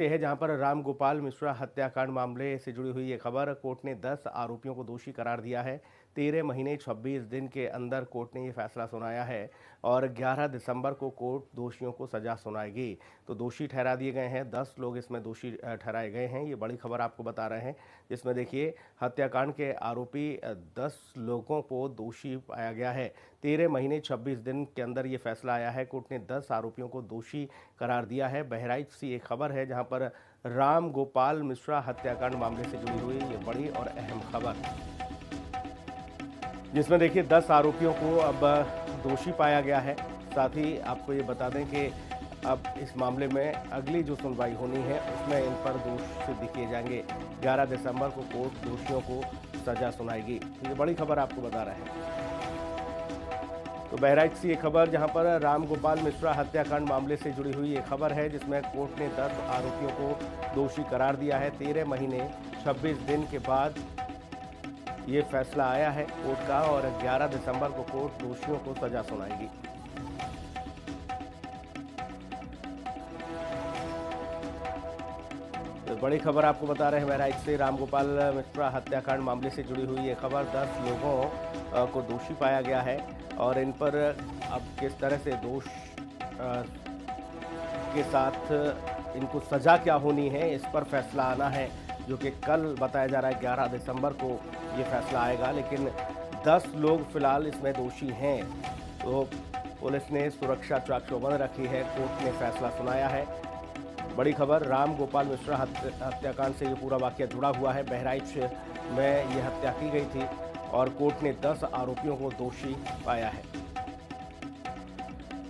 ये है जहां पर राम गोपाल मिश्रा हत्याकांड मामले से जुड़ी हुई ये खबर। कोर्ट ने 10 आरोपियों को दोषी करार दिया है। 13 महीने 26 दिन के अंदर कोर्ट ने ये फैसला सुनाया है और 11 दिसंबर को कोर्ट दोषियों को सजा सुनाएगी। तो दोषी ठहरा दिए गए हैं, 10 लोग इसमें दोषी ठहराए गए हैं। ये बड़ी खबर आपको बता रहे हैं, जिसमें देखिए हत्याकांड के आरोपी 10 लोगों को दोषी पाया गया है। 13 महीने 26 दिन के अंदर ये फैसला आया है। कोर्ट ने 10 आरोपियों को दोषी करार दिया है। बहराइच से ये खबर है जहां पर राम गोपाल मिश्रा हत्याकांड मामले से जुड़ी हुई ये बड़ी और अहम खबर, जिसमें देखिए 10 आरोपियों को अब दोषी पाया गया है। साथ ही आपको ये बता दें कि अब इस मामले में अगली जो सुनवाई होनी है उसमें इन पर दोष सिद्ध किए जाएंगे। 11 दिसंबर को कोर्ट दोषियों को सजा सुनाएगी। तो ये बड़ी खबर आपको बता रहे हैं। तो बहराइच से ये खबर जहां पर राम गोपाल मिश्रा हत्याकांड मामले से जुड़ी हुई ये खबर है, जिसमें कोर्ट ने 10 आरोपियों को दोषी करार दिया है। 13 महीने 26 दिन के बाद ये फैसला आया है कोर्ट का और 11 दिसंबर को कोर्ट दोषियों को सजा सुनाएगी। तो बड़ी खबर आपको बता रहे हैं बहराइच से, राम गोपाल मिश्रा हत्याकांड मामले से जुड़ी हुई ये खबर। 10 लोगों को दोषी पाया गया है और इन पर अब किस तरह से दोष के साथ इनको सजा क्या होनी है इस पर फैसला आना है, जो कि कल बताया जा रहा है 11 दिसंबर को ये फैसला आएगा। लेकिन 10 लोग फिलहाल इसमें दोषी हैं। तो पुलिस ने सुरक्षा चाक चौबंद रखी है। कोर्ट ने फैसला सुनाया है। बड़ी खबर, राम गोपाल मिश्रा हत्याकांड से ये पूरा वाकया जुड़ा हुआ है। बहराइच में ये हत्या की गई थी और कोर्ट ने 10 आरोपियों को दोषी पाया है।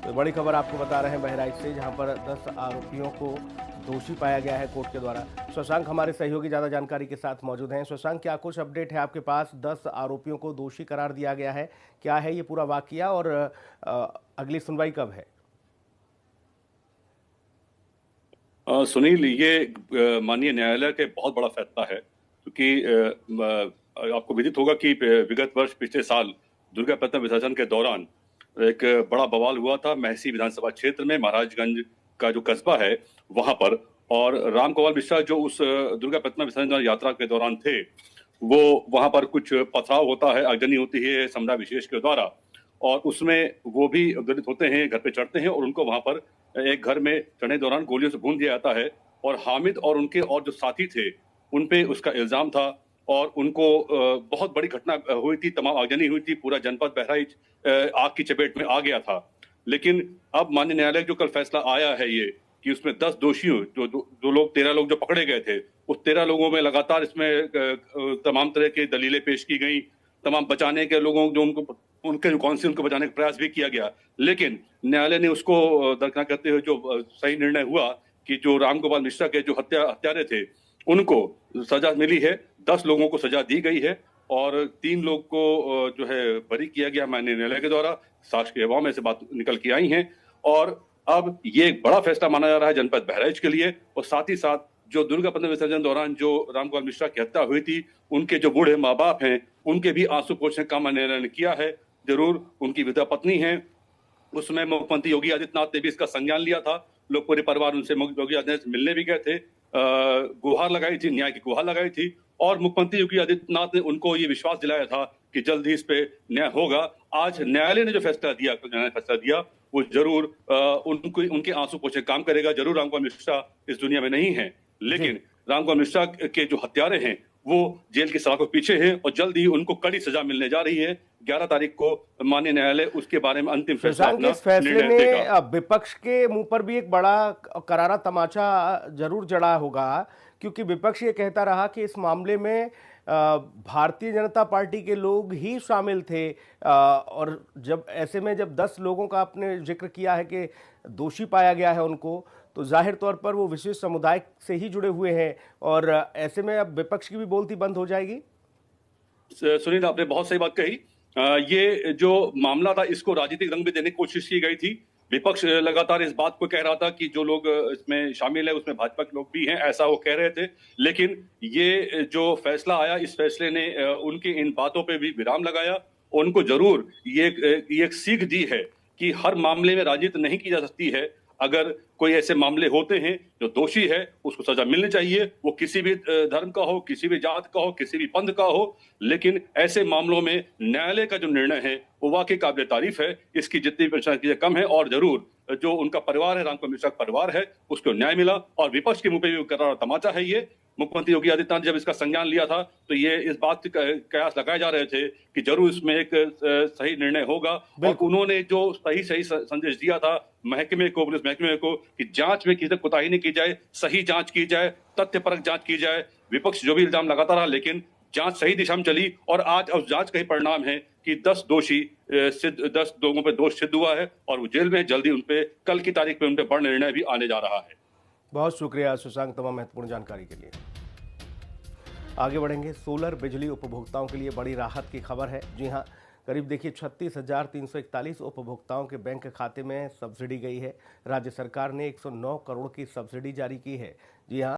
तो बड़ी खबर आपको बता रहे हैं बहराइच से, जहां पर 10 आरोपियों को दोषी पाया गया है कोर्ट के द्वारा। शशांक हमारे सहयोगी ज्यादा जानकारी के साथ मौजूद हैं। शशांक, क्या कुछ अपडेट है आपके पास? 10 आरोपियों को दोषी करार दिया गया है, क्या है ये पूरा वाकया और अगली सुनवाई कब है? सुनील, ये माननीय न्यायालय के बहुत बड़ा फैसला है, क्योंकि आपको विदित होगा कि विगत वर्ष पिछले साल दुर्गा प्रतिमा विसर्जन के दौरान एक बड़ा बवाल हुआ था महसी विधानसभा क्षेत्र में, महाराजगंज का जो कस्बा है वहां पर। और राम गोपाल मिश्रा जो उस दुर्गा प्रतिमा विसर्जन यात्रा के दौरान थे, वो वहां पर कुछ पथराव होता है, आगजनी होती है सम्राट विशेष के द्वारा, और उसमें वो भी दलित होते हैं, घर पे चढ़ते हैं और उनको वहां पर एक घर में चढ़ने दौरान गोलियों से भून दिया जाता है। और हामिद और उनके और जो साथी थे उन पे उसका इल्जाम था और उनको बहुत बड़ी घटना हुई थी, तमाम आगजनी हुई थी, पूरा जनपद बहराइच आग की चपेट में आ गया था। लेकिन अब माननीय न्यायालय जो कल फैसला आया है ये कि उसमें 10 दोषियों जो लोग 13 लोग जो पकड़े गए थे, उस 13 लोगों में लगातार इसमें तमाम तरह की दलीलें पेश की गई, तमाम बचाने के लोगों जो उनके जो काउंसिल उनको बचाने का प्रयास भी किया गया। लेकिन न्यायालय ने उसको दरकिनार करते हुए जो सही निर्णय हुआ कि जो राम गोपाल मिश्रा के जो हत्यारे थे उनको सजा मिली है, 10 लोगों को सजा दी गई है और 3 लोग को जो है बरी किया गया माननीय न्यायालय के द्वारा। साक्ष्य के अभाव में से बात निकल के आई हैं और अब ये एक बड़ा फैसला माना जा रहा है जनपद बहराइच के लिए। और साथ ही साथ जो दुर्गा प्रतिमा विसर्जन दौरान जो राम गोपाल मिश्रा की हत्या हुई थी, उनके जो बूढ़े माँ बाप हैं उनके भी आंसू पोंछने का न्यायालय ने किया है। जरूर उनकी विधवा पत्नी है, उसमें मुख्यमंत्री योगी आदित्यनाथ ने भी इसका संज्ञान लिया था। लोग पूरे परिवार उनसे योगी आदित्यनाथ से मिलने भी गए थे, गुहार लगाई थी, न्याय की गुहार लगाई थी और मुख्यमंत्री योगी आदित्यनाथ ने उनको ये विश्वास दिलाया था कि जल्द ही इस पे न्याय होगा। आज न्यायालय ने जो फैसला दिया वो जरूर उनके आंसू पोंछे काम करेगा। जरूर राम गोपाल मिश्रा इस दुनिया में नहीं है, लेकिन राम गोपाल मिश्रा के जो हत्यारे हैं वो जेल की सलाखों के पीछे हैं और जल्द ही उनको कड़ी सजा मिलने जा रही है। 11 तारीख को माननीय न्यायालय उसके बारे में अंतिम फैसला अपना इस फैसले निर्णय देगा। ने विपक्ष के मुंह पर भी एक बड़ा करारा तमाचा जरूर जड़ा होगा, क्योंकि विपक्ष ये कहता रहा कि इस मामले में भारतीय जनता पार्टी के लोग ही शामिल थे और जब ऐसे में जब 10 लोगों का आपने जिक्र किया है कि दोषी पाया गया है उनको, तो जाहिर तौर पर वो विशेष समुदाय से ही जुड़े हुए हैं और ऐसे में अब विपक्ष की भी बोलती बंद हो जाएगी। सुनील, आपने बहुत सही बात कही। ये जो मामला था इसको राजनीतिक रंग भी देने की कोशिश की गई थी। विपक्ष लगातार इस बात को कह रहा था कि जो लोग इसमें शामिल है उसमें भाजपा के लोग भी हैं, ऐसा वो कह रहे थे। लेकिन ये जो फैसला आया, इस फैसले ने उनकी इन बातों पे भी विराम लगाया। उनको जरूर ये एक सीख दी है कि हर मामले में राजनीति नहीं की जा सकती है। अगर कोई ऐसे मामले होते हैं जो दोषी है उसको सजा मिलनी चाहिए, वो किसी भी धर्म का हो, किसी भी जात का हो, किसी भी पंथ का हो। लेकिन ऐसे मामलों में न्यायालय का जो निर्णय है वो वाकई काबिल तारीफ है। इसकी जितनी भी प्रशंसा कम है, और जरूर जो उनका परिवार है, रामकुमार मिश्रा का परिवार है, उसको न्याय मिला। और विपक्ष के मुंह पे भी करारा तमाचा है ये। मुख्यमंत्री योगी आदित्यनाथ जब इसका संज्ञान लिया था तो ये इस बात के कयास लगाए जा रहे थे कि जरूर इसमें एक सही निर्णय होगा। और उन्होंने जो सही संदेश दिया था महकमे को, पुलिस महकमे को, कि जांच में किसी कोताही नहीं की जाए, सही जांच की जाए, तथ्यपरक जांच की जाए। विपक्ष जो भी इल्जाम लगाता रहा, लेकिन जांच सही दिशा में चली। और आज उस जांच का ही परिणाम है कि 10 लोगों पे दोष सिद्ध हुआ है और वो जेल में। जल्दी उनपे कल की तारीख पे उनपे बड़ा निर्णय भी आने जा रहा है। बहुत शुक्रिया शशांक, तमाम महत्वपूर्ण जानकारी के लिए। आगे बढ़ेंगे। सोलर बिजली उपभोक्ताओं के लिए बड़ी राहत की खबर है। जी हां, करीब देखिए 36,341 उपभोक्ताओं के बैंक खाते में सब्सिडी गई है। राज्य सरकार ने 109 करोड़ की सब्सिडी जारी की है। जी हां।